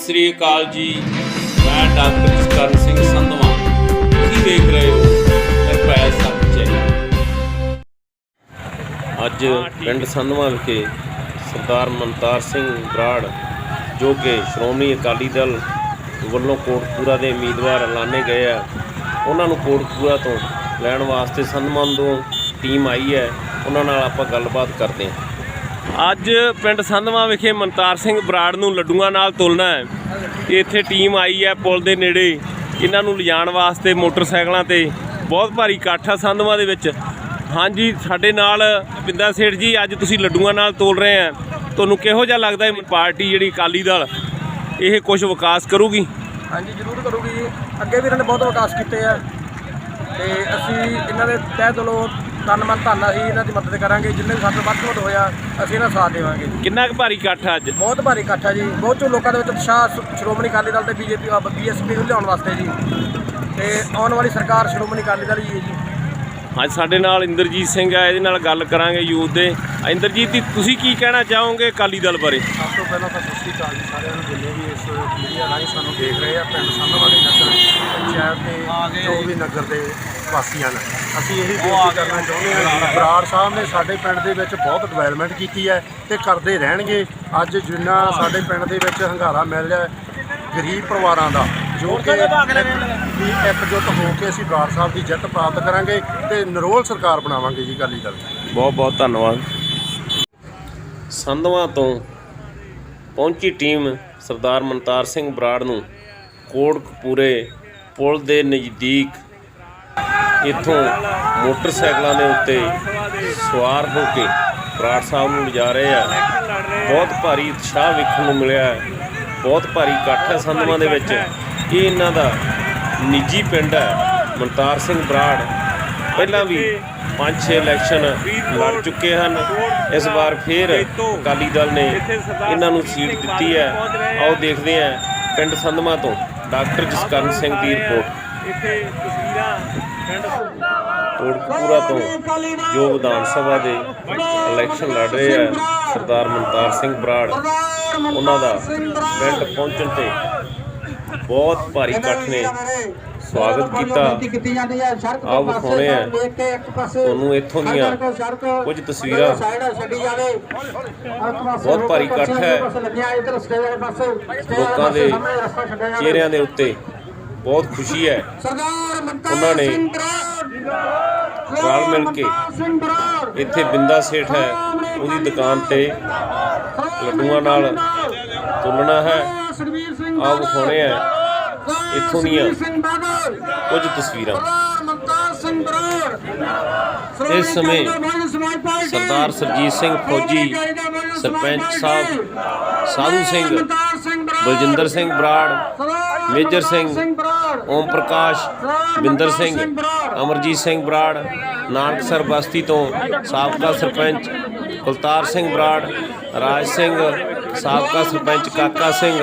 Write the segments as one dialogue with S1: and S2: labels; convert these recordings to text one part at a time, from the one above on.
S1: श्री अकाल जी, मैं डॉक्टर जसकਰਨ ਸਿੰਘ ਸੰਧਵਾਂ। ਤੁਸੀਂ देख रहे हो ਨਿਰਭੈ ਸੱਚ ਚੈਨਲ। ਅੱਜ ਪਿੰਡ ਸੰਧਵਾਂ ਵਿਖੇ ਸਰਦਾਰ ਮਨਤਾਰ ਸਿੰਘ ਬਰਾੜ ਜੋ ਕਿ ਸ਼੍ਰੋਮਣੀ ਅਕਾਲੀ ਦਲ ਵੱਲੋਂ ਕੋਟਕਪੂਰਾ ਦੇ ਉਮੀਦਵਾਰ ਐਲਾਨੇ ਗਏ ਆ, ਉਹਨਾਂ ਨੂੰ ਕੋਟਕਪੂਰਾ ਤੋਂ ਲੈਣ ਵਾਸਤੇ ਸੰਧਵਾਂ ਤੋਂ ਟੀਮ ਆਈ ਹੈ। ਉਹਨਾਂ ਨਾਲ ਆਪਾਂ ਗੱਲਬਾਤ ਕਰਦੇ ਹਾਂ। ਅੱਜ ਪਿੰਡ ਸੰਧਵਾਂ ਵਿਖੇ ਮਨਤਾਰ ਸਿੰਘ ਬਰਾੜ ਨੂੰ ਲੱਡੂਆਂ ਨਾਲ ਤੋਲਣਾ ਹੈ। ਇੱਥੇ ਟੀਮ ਆਈ ਹੈ ਪੁਲ ਦੇ ਨੇੜੇ ਇਹਨਾਂ ਨੂੰ ਲਿਜਾਣ ਵਾਸਤੇ ਮੋਟਰਸਾਈਕਲਾਂ 'ਤੇ। ਬਹੁਤ ਭਾਰੀ ਇਕੱਠ ਆ ਸੰਧਵਾਂ ਦੇ ਵਿੱਚ। ਹਾਂਜੀ, ਸਾਡੇ ਨਾਲ ਬਿੰਦਾ ਸੇਠ ਜੀ, ਅੱਜ ਤੁਸੀਂ ਲੱਡੂਆਂ ਨਾਲ ਤੋਲ ਰਹੇ ਆ, ਤੁਹਾਨੂੰ ਕਿਹੋ ਜਿਹਾ ਲੱਗਦਾ ਹੈ ਪਾਰਟੀ ਜਿਹੜੀ ਅਕਾਲੀ ਦਲ ਇਹ ਕੁਝ ਵਿਕਾਸ ਕਰੂਗੀ?
S2: ਹਾਂਜੀ, ਜ਼ਰੂਰ ਕਰੂਗੀ ਜੀ। ਅੱਗੇ ਵੀ ਇਹਨਾਂ ਨੇ ਬਹੁਤ ਵਿਕਾਸ ਕੀਤੇ ਆ ਤੇ ਅਸੀਂ ਇਹਨਾਂ ਦੇ ਤਹਿ ਦਿਲੋਂ ਤਨ-ਮਨ ਧਨ ਅਸੀਂ ਇਹਨਾਂ ਦੀ ਮਦਦ ਕਰਾਂਗੇ। ਜਿੰਨੇ ਵੀ ਸਾਡੇ ਵੱਧ ਤੋਂ ਵੱਧ ਹੋਇਆ ਅਸੀਂ ਇਹਨਾਂ ਸਾਥ ਦੇਵਾਂਗੇ।
S1: ਕਿੰਨਾ ਕੁ ਭਾਰੀ ਇਕੱਠ ਆ ਅੱਜ? ਬਹੁਤ
S2: ਭਾਰੀ ਇਕੱਠ ਆ ਜੀ। ਬਹੁਤ ਚੋ ਲੋਕਾਂ ਦੇ ਵਿੱਚ ਉਤਸ਼ਾਹ ਸ਼੍ਰੋਮਣੀ ਅਕਾਲੀ ਦਲ ਤੇ BSP ਨੂੰ ਲਿਆਉਣ ਵਾਸਤੇ ਜੀ, ਤੇ ਆਉਣ ਵਾਲੀ ਸਰਕਾਰ ਸ਼੍ਰੋਮਣੀ ਅਕਾਲੀ ਦਲ ਹੀ ਹੈ ਜੀ।
S1: ਅੱਜ ਸਾਡੇ ਨਾਲ ਇੰਦਰਜੀਤ ਸਿੰਘ ਹੈ, ਇਹਦੇ ਨਾਲ ਗੱਲ ਕਰਾਂਗੇ ਯੂਥ ਦੇ। ਇੰਦਰਜੀਤ ਜੀ, ਤੁਸੀਂ ਕੀ ਕਹਿਣਾ ਚਾਹੋਗੇ ਅਕਾਲੀ ਦਲ ਬਾਰੇ?
S2: ਸਭ ਤੋਂ ਪਹਿਲਾਂ ਤਾਂ ਸਤਿ ਸ਼੍ਰੀ ਅਕਾਲ ਜੀ ਸਾਰਿਆਂ ਨੂੰ, ਜਿੰਨੇ ਵੀ ਇਸ ਮੀਡੀਆ ਰਾਹੀਂ ਸਾਨੂੰ ਦੇਖ ਰਹੇ ਆ, ਪਿੰਡ ਸੰਧਵਾਂ ਦੇ ਨਗਰ ਪੰਚਾਇਤ ਦੇ ਜੋ ਵੀ ਨਗਰ ਦੇ ਵਾਸੀਆਂ ਨੇ। ਅਸੀਂ ਇਹੀ ਬੇਨਤੀ ਕਰਨਾ ਚਾਹੁੰਦੇ ਹਾਂ, ਬਰਾੜ ਸਾਹਿਬ ਨੇ ਸਾਡੇ ਪਿੰਡ ਦੇ ਵਿੱਚ ਬਹੁਤ ਡਿਵੈਲਪਮੈਂਟ ਕੀਤੀ ਹੈ ਤੇ ਕਰਦੇ ਰਹਿਣਗੇ। ਅੱਜ ਜਿੰਨਾ ਸਾਡੇ ਪਿੰਡ ਦੇ ਵਿੱਚ ਹੰਗਾਰਾ ਮਿਲ ਰਿਹਾ ਗਰੀਬ ਪਰਿਵਾਰਾਂ ਦਾ, ਜੋ ਕਿ ਇਕਜੁੱਟ ਹੋ ਕੇ ਅਸੀਂ ਬਰਾੜ ਸਾਹਿਬ ਦੀ ਜਿੱਤ ਪ੍ਰਾਪਤ ਕਰਾਂਗੇ ਤੇ ਨਿਰੋਲ ਸਰਕਾਰ ਬਣਾਵਾਂਗੇ ਜੀ ਅਕਾਲੀ ਦਲ।
S1: ਬਹੁਤ ਬਹੁਤ ਧੰਨਵਾਦ। ਸੰਧਵਾਂ ਤੋਂ ਪਹੁੰਚੀ ਟੀਮ ਸਰਦਾਰ ਮਨਤਾਰ ਸਿੰਘ ਬਰਾੜ ਨੂੰ ਕੋਟਕਪੂਰੇ ਪੁਲ ਦੇ ਨਜ਼ਦੀਕ ਇੱਥੋਂ ਮੋਟਰਸਾਈਕਲਾਂ ਦੇ ਉੱਤੇ ਸਵਾਰ ਹੋ ਕੇ ਬਰਾੜ ਸਾਹਿਬ ਨੂੰ ਲਿਜਾ ਰਹੇ ਆ। ਬਹੁਤ ਭਾਰੀ ਉਤਸ਼ਾਹ ਵੇਖਣ ਨੂੰ ਮਿਲਿਆ। ਬਹੁਤ ਭਾਰੀ ਇਕੱਠ ਹੈ ਸੰਧਵਾਂ ਦੇ ਵਿੱਚ। ਇਹ ਇਹਨਾਂ ਦਾ ਨਿੱਜੀ ਪਿੰਡ ਹੈ। ਮਨਤਾਰ ਸਿੰਘ ਬਰਾੜ ਪਹਿਲਾਂ ਵੀ 5-6 ਇਲੈਕਸ਼ਨ ਲੜ ਚੁੱਕੇ ਹਨ। ਇਸ ਵਾਰ ਫਿਰ ਅਕਾਲੀ ਦਲ ਨੇ ਇਹਨਾਂ ਨੂੰ ਸੀਟ ਦਿੱਤੀ ਹੈ। ਆਓ ਦੇਖਦੇ ਹਾਂ ਪਿੰਡ ਸੰਧਵਾਂ ਤੋਂ ਡਾਕਟਰ ਜਸਕਰਨ ਸਿੰਘ ਦੀ ਰਿਪੋਰਟ। ਕੋਟਕਪੂਰਾ ਤੋਂ ਜੋ ਵਿਧਾਨ ਸਭਾ ਦੇ ਇਲੈਕਸ਼ਨ ਲੜ ਰਹੇ ਆ ਸਰਦਾਰ ਮਨਤਾਰ ਸਿੰਘ ਬਰਾੜ, ਉਹਨਾਂ ਦਾ ਪਿੰਡ ਪਹੁੰਚਣ 'ਤੇ ਬਹੁਤ ਭਾਰੀ ਇਕੱਠ ਨੇ ਸਵਾਗਤ ਕੀਤਾ। ਆਓ ਵਿਖਾਉਂਦੇ ਆ ਤੁਹਾਨੂੰ ਇੱਥੋਂ ਦੀਆਂ ਕੁਝ ਤਸਵੀਰਾਂ। ਬਹੁਤ ਭਾਰੀ ਇਕੱਠ ਹੈ, ਲੋਕਾਂ ਦੇ ਚਿਹਰਿਆਂ ਦੇ ਉੱਤੇ ਬਹੁਤ ਖੁਸ਼ੀ ਹੈ। ਉਹਨਾਂ ਨੇ ਰਲ ਮਿਲ ਕੇ ਇੱਥੇ ਬਿੰਦਾ ਸੇਠ ਹੈ, ਉਹਦੀ ਦੁਕਾਨ 'ਤੇ ਲੱਡੂਆਂ ਨਾਲ ਤੁਲਣਾ ਹੈ। ਆਓ ਵਿਖਾਉਂਦੇ ਆ ਇੱਥੋਂ ਦੀਆਂ ਕੁਝ ਤਸਵੀਰਾਂ। ਇਸ ਸਮੇਂ ਸਰਦਾਰ ਸਰਜੀਤ ਸਿੰਘ ਫੌਜੀ, ਸਰਪੰਚ ਸਾਹਿਬ ਸਾਧੂ ਸਿੰਘ, ਬਲਜਿੰਦਰ ਸਿੰਘ ਬਰਾੜ, ਮੇਜਰ ਸਿੰਘ, ਓਮ ਪ੍ਰਕਾਸ਼, ਬਿੰਦਰ ਸਿੰਘ, ਅਮਰਜੀਤ ਸਿੰਘ ਬਰਾੜ, ਨਾਨਕਸਰ ਬਸਤੀ ਤੋਂ ਸਾਬਕਾ ਸਰਪੰਚ ਕੁਲਤਾਰ ਸਿੰਘ ਬਰਾੜ, ਰਾਜ ਸਿੰਘ, ਸਾਬਕਾ ਸਰਪੰਚ ਕਾਕਾ ਸਿੰਘ,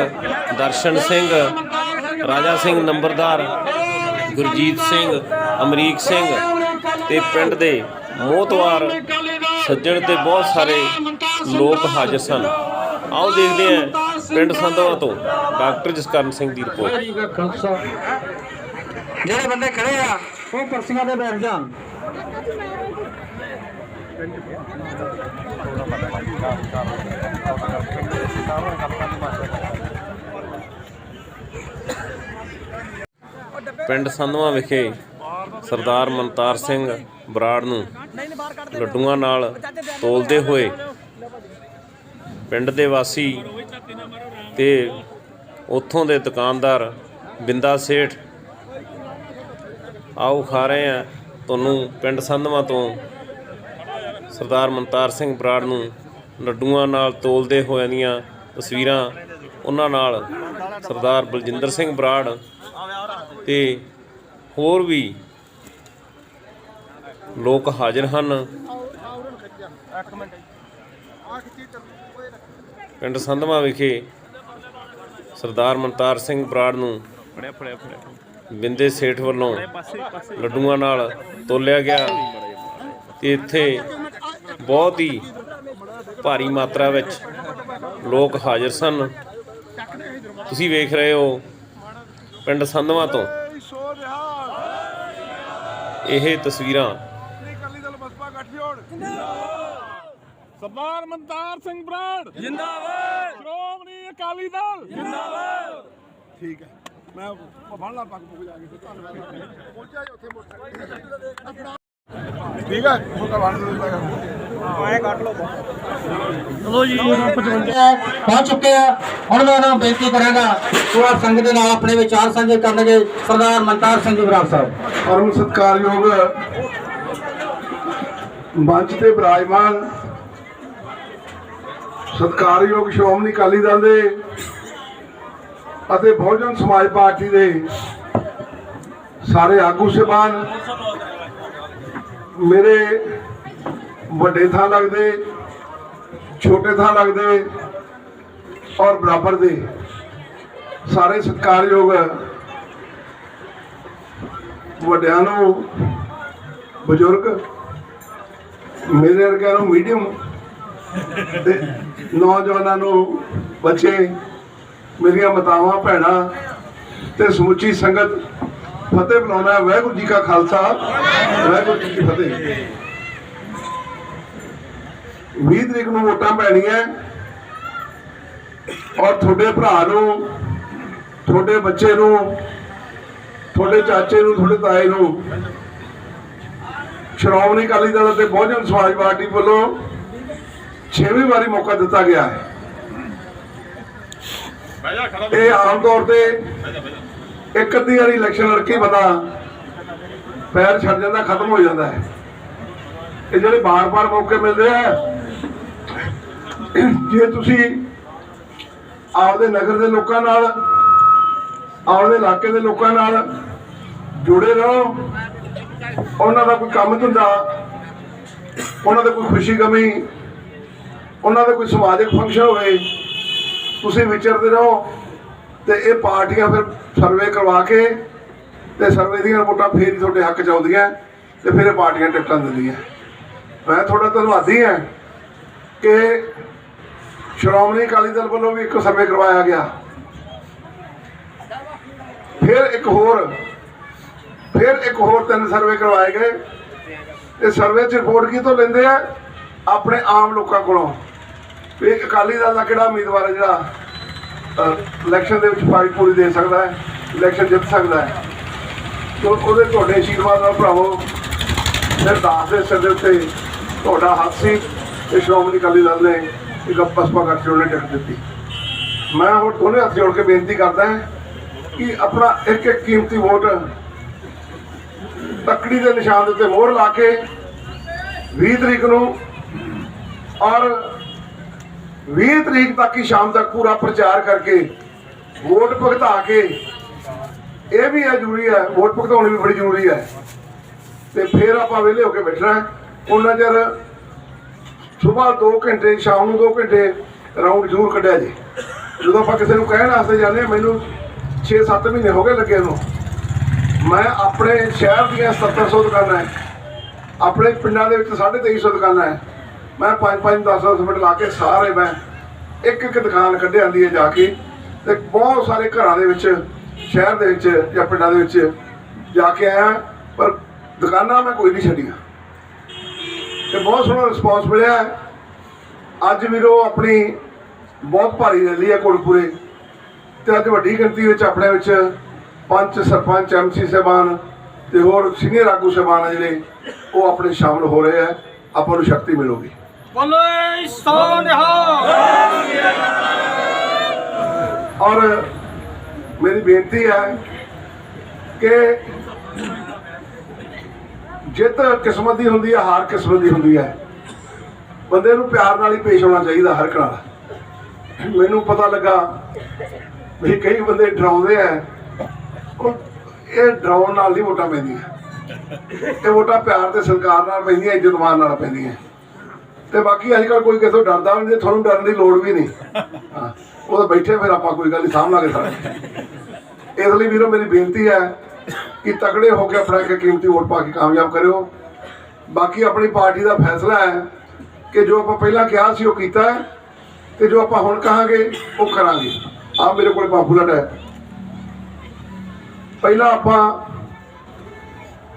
S1: ਦਰਸ਼ਨ ਸਿੰਘ, ਰਾਜਾ ਸਿੰਘ ਨੰਬਰਦਾਰ, ਗੁਰਜੀਤ ਸਿੰਘ, ਅਮਰੀਕ ਸਿੰਘ ਤੇ ਪਿੰਡ ਦੇ ਮੋਹਤਵਾਰ ਸੱਜਣ ਤੇ ਬਹੁਤ ਸਾਰੇ ਲੋਕ ਹਾਜ਼ਰ ਸਨ। ਆਓ ਦੇਖਦੇ ਹਾਂ ਪਿੰਡ ਸੰਧਵਾਂ ਤੋਂ ਡਾਕਟਰ ਜਸਕਰਨ ਸਿੰਘ ਦੀ ਰਿਪੋਰਟ।
S2: ਜਿਹੜੇ ਬੰਦੇ ਖੜੇ ਆ ਉਹ ਕੁਰਸੀਆਂ ਤੇ ਬੈਠ ਜਾਣ।
S1: ਪਿੰਡ ਸੰਧਵਾਂ ਵਿਖੇ ਸਰਦਾਰ ਮਨਤਾਰ ਸਿੰਘ ਬਰਾੜ ਨੂੰ ਲੱਡੂਆਂ ਨਾਲ ਤੋਲਦੇ ਹੋਏ ਪਿੰਡ ਦੇ ਵਾਸੀ ਤੇ ਉੱਥੋਂ ਦੇ ਦੁਕਾਨਦਾਰ ਬਿੰਦਾ ਸੇਠ। ਆਓ ਖਾ ਰਹੇ ਆ ਤੁਹਾਨੂੰ ਪਿੰਡ ਸੰਧਵਾਂ ਤੋਂ ਸਰਦਾਰ ਮਨਤਾਰ ਸਿੰਘ ਬਰਾੜ ਨੂੰ ਲੱਡੂਆਂ ਨਾਲ ਤੋਲਦੇ ਹੋਇਆਂ ਦੀਆਂ ਤਸਵੀਰਾਂ। ਉਹਨਾਂ ਨਾਲ ਸਰਦਾਰ ਬਲਜਿੰਦਰ ਸਿੰਘ ਬਰਾੜ ਤੇ ਹੋਰ ਵੀ ਲੋਕ ਹਾਜ਼ਰ ਹਨ। ਪਿੰਡ ਸੰਧਵਾਂ ਵਿਖੇ ਸਰਦਾਰ ਮਨਤਾਰ ਸਿੰਘ ਬਰਾੜ ਨੂੰ ਬਿੰਦੇ ਸੇਠ ਵੱਲੋਂ ਲੱਡੂਆਂ ਨਾਲ ਤੋਲਿਆ ਗਿਆ ਤੇ ਇੱਥੇ ਬਹੁਤ ਹੀ ਭਾਰੀ ਮਾਤਰਾ ਵਿੱਚ ਲੋਕ ਹਾਜ਼ਰ ਸਨ। ਤੁਸੀਂ ਵੇਖ ਰਹੇ ਹੋ ਪਿੰਡ ਸੰਧਵਾਂ ਤੋਂ ਇਹ ਤਸਵੀਰਾਂ।
S3: ਸਰਦਾਰ ਮਨਤਾਰ ਸਿੰਘ ਬਰਾੜ ਜਿੰਦਾਬਾਦ, ਸ਼੍ਰੋਮਣੀ ਅਕਾਲੀ ਦਲ ਜਿੰਦਾਬਾਦ। ਠੀਕ ਹੈ, ਮੈਂ ਫੜ ਲਾ ਪੱਗ ਪੁੱਗ ਜਾ ਕੇ ਧੰਨਵਾਦ ਪਹੁੰਚਿਆ ਜੀ ਉੱਥੇ ਮੋਟਰਸਾਈਕਲ ਠੀਕ ਹੈ ਛੋਟਾ ਬਣ ਆਏ ਕੱਟ ਲਓ ਚਲੋ ਜੀ
S4: ਪਹੁੰਚ ਚੁੱਕੇ ਆ। ਹੁਣ ਮੈਂ ਉਹਨਾਂ ਨੂੰ ਬੇਨਤੀ ਕਰਾਂਗਾ ਕਿ ਆਪ ਸੰਗਤ ਦੇ ਨਾਲ ਆਪਣੇ ਵਿਚਾਰ ਸਾਂਝੇ ਕਰਨਗੇ ਸਰਦਾਰ ਮਨਤਾਰ ਸਿੰਘ ਬਰਾੜ ਸਾਹਿਬ।
S2: ਪਰਮ ਸਤਿਕਾਰਯੋਗ ਮੰਚ ਤੇ ਬਿਰਾਜਮਾਨ ਸਤਿਕਾਰਯੋਗ ਸ਼੍ਰੋਮਣੀ ਅਕਾਲੀ ਦਲ ਦੇ ਅਤੇ ਬਹੁਜਨ ਸਮਾਜ ਪਾਰਟੀ ਦੇ ਸਾਰੇ ਆਗੂ ਸਾਹਿਬਾਨ, ਮੇਰੇ ਵੱਡੇ ਥਾਂ ਲੱਗਦੇ, ਛੋਟੇ ਥਾਂ ਲੱਗਦੇ ਔਰ ਬਰਾਬਰ ਦੇ ਸਾਰੇ ਸਤਿਕਾਰਯੋਗ ਵੱਡਿਆਂ ਨੂੰ, ਬਜ਼ੁਰਗ, ਮੇਰੇ ਵਰਗਿਆਂ ਨੂੰ ਮੀਡੀਅਮ ਤੇ ਨੌਜਵਾਨਾਂ ਨੂੰ ਬੱਚੇ, ਮੇਰੀਆਂ ਮਾਤਾਵਾਂ ਭੈਣਾਂ ਤੇ ਸਮੁੱਚੀ ਸੰਗਤ ਫਤਿਹ ਬੁਲਾਉਣਾ। ਵਾਹਿਗੁਰੂ ਜੀ ਕਾ ਖਾਲਸਾ, ਵਾਹਿਗੁਰੂ ਜੀ ਕੀ ਫਤਿਹ। 20 ਤਰੀਕ ਨੂੰ ਵੋਟਾਂ ਪੈਣੀਆਂ ਔਰ ਤੁਹਾਡੇ ਭਰਾ ਨੂੰ, ਤੁਹਾਡੇ ਬੱਚੇ ਨੂੰ, ਤੁਹਾਡੇ ਚਾਚੇ ਨੂੰ, ਤੁਹਾਡੇ ਤਾਏ ਨੂੰ ਸ਼੍ਰੋਮਣੀ ਅਕਾਲੀ ਦਲ ਅਤੇ ਬਹੁਜਨ ਸਮਾਜ ਪਾਰਟੀ ਵੱਲੋਂ 6ਵੀਂ ਵਾਰੀ ਮੌਕਾ ਦਿੱਤਾ ਗਿਆ ਹੈ। ਇਹ ਆਮ ਤੌਰ ਤੇ ਇੱਕ ਅੱਧੀ ਵਾਰੀ ਇਲੈਕਸ਼ਨ ਲੜ ਕੇ ਬੰਦਾ ਪੈਰ ਛੱਡ ਜਾਂਦਾ, ਖਤਮ ਹੋ ਜਾਂਦਾ ਹੈ। ਇਹ ਜਿਹੜੇ ਬਾਰ-ਬਾਰ ਮੌਕੇ ਮਿਲਦੇ ਆ, ਜੇ ਤੁਸੀਂ ਆਪਦੇ ਨਗਰ ਦੇ ਲੋਕਾਂ ਨਾਲ, ਆਪਦੇ ਇਲਾਕੇ ਦੇ ਲੋਕਾਂ ਨਾਲ ਜੁੜੇ ਰਹੋ, ਉਹਨਾਂ ਦਾ ਕੋਈ ਕੰਮ ਧੰਦਾ, ਉਹਨਾਂ ਦਾ ਕੋਈ ਖੁਸ਼ੀ ਗਮੀ, ਉਹਨਾਂ ਦਾ ਕੋਈ ਸਮਾਜਿਕ ਫੰਕਸ਼ਨ ਹੋਵੇ, ਤੁਸੀਂ ਵਿਚਰਦੇ ਰਹੋ ਤੇ ਇਹ ਪਾਰਟੀਆਂ ਫਿਰ ਸਰਵੇ ਕਰਵਾ ਕੇ ਤੇ ਸਰਵੇ ਦੀਆਂ ਰਿਪੋਰਟਾਂ ਫੇਰ ਹੀ ਤੁਹਾਡੇ ਹੱਕ 'ਚ ਆਉਂਦੀਆਂ ਤੇ ਫਿਰ ਇਹ ਪਾਰਟੀਆਂ ਟਿਕਟਾਂ ਦਿੰਦੀਆਂ। ਮੈਂ ਤੁਹਾਡਾ ਧੰਨਵਾਦੀ ਹਾਂ ਕਿ ਸ਼੍ਰੋਮਣੀ ਅਕਾਲੀ ਦਲ ਵੱਲੋਂ ਵੀ ਇੱਕ ਸਰਵੇ ਕਰਵਾਇਆ ਗਿਆ, ਫਿਰ ਇੱਕ ਹੋਰ 3 ਸਰਵੇ ਕਰਵਾਏ ਗਏ। ਇਹ ਸਰਵੇ 'ਚ ਰਿਪੋਰਟ ਕਿਤੋਂ ਲੈਂਦੇ ਆ? ਆਪਣੇ ਆਮ ਲੋਕਾਂ ਕੋਲੋਂ ਵੀ ਅਕਾਲੀ ਦਲ ਦਾ ਕਿਹੜਾ ਉਮੀਦਵਾਰ ਹੈ ਜਿਹੜਾ ਇਲੈਕਸ਼ਨ ਦੇ ਵਿੱਚ ਫਾਈਟ ਪੂਰੀ ਦੇ ਸਕਦਾ ਹੈ, ਇਲੈਕਸ਼ਨ ਜਿੱਤ ਸਕਦਾ ਹੈ। ਉਹਦੇ ਤੁਹਾਡੇ ਆਸ਼ੀਰਵਾਦ ਨਾਲ ਭਰਾਵੋ ਅਰਦਾਸ ਦੇ ਸਿਰ ਦੇ ਉੱਤੇ ਤੁਹਾਡਾ ਹੱਥ ਸੀ ਤੇ ਸ਼੍ਰੋਮਣੀ ਅਕਾਲੀ ਦਲ ਨੇ ਇੱਕ ਬਸਪਾ ਕਰਕੇ ਉਹਨੇ ਟਿਕਟ ਦਿੱਤੀ। ਮੈਂ ਹੁਣ ਦੋਨੇ ਹੱਥ ਜੋੜ ਕੇ ਬੇਨਤੀ ਕਰਦਾ ਹਾਂ ਕਿ ਆਪਣਾ ਇੱਕ ਕੀਮਤੀ ਵੋਟ ਤੱਕੜੀ ਦੇ ਨਿਸ਼ਾਨ ਦੇ ਉੱਤੇ ਮੋਹਰ ਲਾ ਕੇ 20 ਤਰੀਕ ਨੂੰ ਔਰ 20 ਤਰੀਕ ਤੱਕ ਹੀ ਸ਼ਾਮ ਤੱਕ ਪੂਰਾ ਪ੍ਰਚਾਰ ਕਰਕੇ ਵੋਟ ਭੁਗਤਾ ਕੇ, ਇਹ ਵੀ ਹੈ ਜ਼ਰੂਰੀ ਹੈ, ਵੋਟ ਭੁਗਤਾਉਣੀ ਵੀ ਬੜੀ ਜ਼ਰੂਰੀ ਹੈ। ਤੇ ਫਿਰ ਆਪਾਂ ਵਿਹਲੇ ਹੋ ਕੇ ਬੈਠਣਾ ਹੈ। ਉਹਨਾਂ ਚਿਰ ਸੁਬਾਹ 2 ਘੰਟੇ, ਸ਼ਾਮ ਨੂੰ 2 ਘੰਟੇ ਰਾਊਂਡ ਜ਼ਰੂਰ ਕੱਢਿਆ ਜੀ। ਜਦੋਂ ਆਪਾਂ ਕਿਸੇ ਨੂੰ ਕਹਿਣ ਵਾਸਤੇ ਜਾਂਦੇ, ਮੈਨੂੰ 6-7 ਮਹੀਨੇ ਹੋ ਗਏ ਲੱਗੇ ਨੂੰ। ਮੈਂ ਆਪਣੇ ਸ਼ਹਿਰ ਦੀਆਂ 7700 ਦੁਕਾਨਾਂ ਹੈ, ਆਪਣੇ ਪਿੰਡਾਂ ਦੇ ਵਿੱਚ 2350 ਦੁਕਾਨਾਂ ਹੈ। ਮੈਂ 5-10 ਮਿੰਟ ਲਾ ਕੇ ਸਾਰੇ ਮੈਂ ਇੱਕ ਦੁਕਾਨ ਕੱਢ ਆਉਂਦੀ ਹੈ ਜਾ ਕੇ, ਤੇ ਬਹੁਤ ਸਾਰੇ ਘਰਾਂ ਦੇ ਵਿੱਚ, ਸ਼ਹਿਰ ਦੇ ਵਿੱਚ ਜਾਂ ਪਿੰਡਾਂ ਦੇ ਵਿੱਚ ਜਾ ਕੇ ਆਇਆ, ਪਰ ਦੁਕਾਨਾਂ ਮੈਂ ਕੋਈ ਨਹੀਂ ਛੱਡੀਆਂ ਤੇ ਬਹੁਤ ਸੋਹਣਾ ਰਿਸਪੌਂਸ ਮਿਲਿਆ। ਅੱਜ ਵੀਰੋ ਆਪਣੀ ਬਹੁਤ ਭਾਰੀ ਰੈਲੀ ਹੈ ਕੋਟਪੂਰੇ, ਤੇ ਅੱਜ ਵੱਡੀ ਗਿਣਤੀ ਵਿੱਚ ਆਪਣੇ ਵਿੱਚ ਪੰਚ, ਸਰਪੰਚ, MC ਸਾਹਿਬਾਨ ਤੇ ਹੋਰ ਸੀਨੀਅਰ ਆਗੂ ਸਾਹਿਬਾਨ ਆ ਜਿਹੜੇ ਉਹ ਆਪਣੇ ਸ਼ਾਮਲ ਹੋ ਰਹੇ ਆ। ਆਪਾਂ ਨੂੰ ਸ਼ਕਤੀ ਮਿਲੂਗੀ। ਔਰ ਮੇਰੀ ਬੇਨਤੀ ਹੈ ਕਿ ਜਿੱਤ ਕਿਸਮਤ ਦੀ ਹੁੰਦੀ ਹੈ, ਹਾਰ ਕਿਸਮਤ ਦੀ ਹੁੰਦੀ ਹੈ। ਬੰਦੇ ਨੂੰ ਪਿਆਰ ਨਾਲ ਹੀ ਪੇਸ਼ ਆਉਣਾ ਚਾਹੀਦਾ ਹਰ ਇੱਕ ਨਾਲ। ਮੈਨੂੰ ਪਤਾ ਲੱਗਾ ਵੀ ਕਈ ਬੰਦੇ ਡਰਾਉਂਦੇ ਆ, ਇਹ ਡਰਾਉਣ ਨਾਲ ਨਹੀਂ ਵੋਟਾਂ ਪੈਂਦੀਆਂ, ਇਹ ਵੋਟਾਂ ਪਿਆਰ ਤੇ ਸਤਿਕਾਰ ਨਾਲ ਪੈਂਦੀਆਂ, ਇੱਜ਼ਤ ਮਾਨ ਨਾਲ ਪੈਂਦੀਆਂ। ਤੇ ਬਾਕੀ ਅੱਜ ਕੱਲ੍ਹ ਕੋਈ ਕਿਸੇ ਤੋਂ ਡਰਦਾ ਵੀ ਨਹੀਂ, ਤੁਹਾਨੂੰ ਡਰਨ ਦੀ ਲੋੜ ਵੀ ਨਹੀਂ। ਹਾਂ, ਉਹ ਤਾਂ ਬੈਠੇ, ਫਿਰ ਆਪਾਂ ਕੋਈ ਗੱਲ ਨਹੀਂ ਸਾਂਭ ਲਾਂਗੇ ਸਾਰੇ। ਇਸ ਲਈ ਵੀਰੋ ਮੇਰੀ ਬੇਨਤੀ ਹੈ ਕਿ ਤਕੜੇ ਹੋ ਕੇ ਆਪਣਾ ਇੱਕ ਕੀਮਤੀ ਵੋਟ ਪਾ ਕੇ ਕਾਮਯਾਬ ਕਰਿਓ। ਬਾਕੀ ਆਪਣੀ ਪਾਰਟੀ ਦਾ ਫੈਸਲਾ ਹੈ ਕਿ ਜੋ ਆਪਾਂ ਪਹਿਲਾਂ ਕਿਹਾ ਸੀ ਉਹ ਕੀਤਾ ਹੈ, ਤੇ ਜੋ ਆਪਾਂ ਹੁਣ ਕਹਾਂਗੇ ਉਹ ਕਰਾਂਗੇ।
S3: ਆ ਮੇਰੇ ਕੋਲ ਪੰਫਲੇਟ ਹੈ। ਪਹਿਲਾਂ ਆਪਾਂ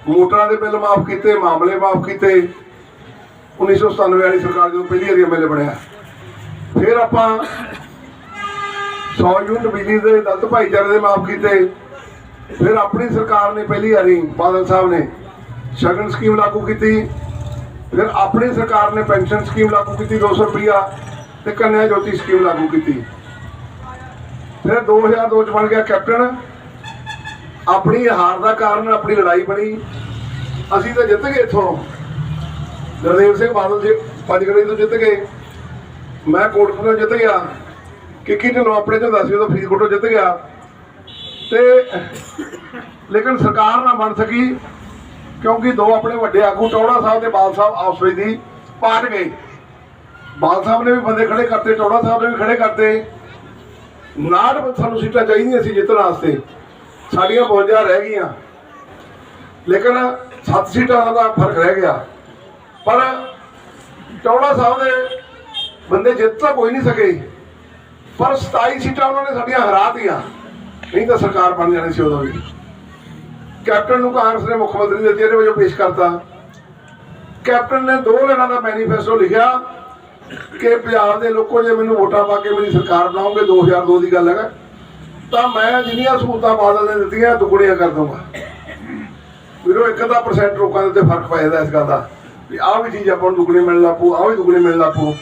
S3: ਮੋਟਰਾਂ ਦੇ ਬਿੱਲ ਮਾਫ ਕੀਤੇ, ਮਾਮਲੇ ਮਾਫ ਕੀਤੇ 1997 ਵਾਲੀ ਸਰਕਾਰ ਜਦੋਂ ਪਹਿਲੀ ਵਾਰੀ ਐਮਐਲਏ ਬਣਿਆ। ਫਿਰ ਆਪਾਂ 100 ਯੂਨਿਟ ਬਿਜਲੀ ਦੇ ਦਲਿਤ ਭਾਈਚਾਰੇ ਦੇ ਮਾਫ ਕੀਤੇ। ਫਿਰ ਆਪਣੀ ਸਰਕਾਰ ਨੇ ਪਹਿਲੀ ਵਾਰੀ ਬਾਦਲ ਸਾਹਿਬ ਨੇ ਸ਼ਗਨ ਸਕੀਮ ਲਾਗੂ ਕੀਤੀ। ਫਿਰ ਆਪਣੀ ਸਰਕਾਰ ਨੇ ਪੈਨਸ਼ਨ ਸਕੀਮ ਲਾਗੂ ਕੀਤੀ 200 ਰੁਪਇਆ ਤੇ ਕੰਨਿਆ ਜੋਤੀ ਸਕੀਮ ਲਾਗੂ ਕੀਤੀ। ਫਿਰ 2002 ਚ ਬਣ ਗਿਆ ਕੈਪਟਨ। ਆਪਣੀ ਹਾਰ ਦਾ ਕਾਰਨ ਆਪਣੀ ਲੜਾਈ ਬਣੀ। ਅਸੀਂ ਤਾਂ ਜਿੱਤ ਗਏ ਇੱਥੋਂ, ਗੁਰਦੇਵ ਸਿੰਘ ਬਾਦਲ ਜੀ ਪੰਜਗੜੀ ਤੋਂ ਜਿੱਤ ਗਏ, ਮੈਂ ਕੋਟਕਪੂਰਾ ਜਿੱਤ ਗਿਆ, ਕਿੱਕੀ ਢਿੱਲੋਂ ਆਪਣੇ ਚੋਂ ਦੱਸ ਉਦੋਂ ਫਰੀਦਕੋਟੋਂ ਜਿੱਤ ਗਿਆ। ਤੇ ਲੇਕਿਨ ਸਰਕਾਰ ਨਾ ਬਣ ਸਕੀ ਕਿਉਂਕਿ ਦੋ ਆਪਣੇ ਵੱਡੇ ਆਗੂ ਟੌੜਾ ਸਾਹਿਬ ਤੇ ਬਾਦਲ ਸਾਹਿਬ ਆਪਸ ਵਿੱਚ ਦੀ ਪਾਟ ਗਏ। ਬਾਦਲ ਸਾਹਿਬ ਨੇ ਵੀ ਬੰਦੇ ਖੜੇ ਕਰਤੇ, ਟੌੜਾ ਸਾਹਿਬ ਨੇ ਵੀ ਖੜੇ ਕਰਤੇ। 59 ਸਾਨੂੰ ਸੀਟਾਂ ਚਾਹੀਦੀਆਂ ਸੀ ਜਿੱਤਣ ਵਾਸਤੇ, ਸਾਡੀਆਂ 52 ਰਹਿ ਗਈਆਂ, ਲੇਕਿਨ 7 ਸੀਟਾਂ ਦਾ ਫਰਕ ਰਹਿ ਗਿਆ। ਪਰ ਟੌੜਾ ਸਾਹਿਬ ਦੇ ਬੰਦੇ ਜਿੱਤ ਤਾਂ ਕੋਈ ਨਹੀਂ ਸਕੇ, ਪਰ 27 ਸੀਟਾਂ ਉਹਨਾਂ ਨੇ ਸਾਡੀਆਂ ਹਰਾਤੀਆਂ, ਨਹੀਂ ਤਾਂ ਸਰਕਾਰ ਬਣ ਜਾਣੀ ਸੀ ਉਦੋਂ ਵੀ। ਕੈਪਟਨ ਨੂੰ ਕਾਂਗਰਸ ਨੇ ਮੁੱਖ ਮੰਤਰੀ ਦੇ ਚਿਹਰੇ ਵਜੋਂ ਪੇਸ਼ ਕਰਤਾ। ਕੈਪਟਨ ਨੇ 2 ਲਾਈਨਾਂ ਦਾ ਮੈਨੀਫੈਸਟੋ ਲਿਖਿਆ ਕਿ ਪੰਜਾਬ ਦੇ ਲੋਕੋ ਜੇ ਮੈਨੂੰ ਵੋਟਾਂ ਪਾ ਕੇ ਮੇਰੀ ਸਰਕਾਰ ਬਣਾਓਗੇ, 2002 ਦੀ ਗੱਲ ਹੈ, ਤਾਂ ਮੈਂ ਜਿੰਨੀਆਂ ਸਹੂਲਤਾਂ ਬਾਦਲ ਨੇ ਦਿੱਤੀਆਂ ਦੁੱਗਣੀਆਂ ਕਰ ਦਊਂਗਾ। ਵੀਰੋ 1% ਲੋਕਾਂ ਦੇ ਉੱਤੇ ਫਰਕ ਪੈ ਜਾਂਦਾ ਇਸ ਗੱਲ ਦਾ ਵੀ ਆਹ ਵੀ ਚੀਜ਼ ਆਪਾਂ ਨੂੰ ਦੁੱਗਣੀ ਮਿਲਣ ਲੱਗ ਪਊ, ਆਹ ਵੀ ਦੁੱਗਣੀ ਮਿਲਣ ਲੱਗ ਪਊ।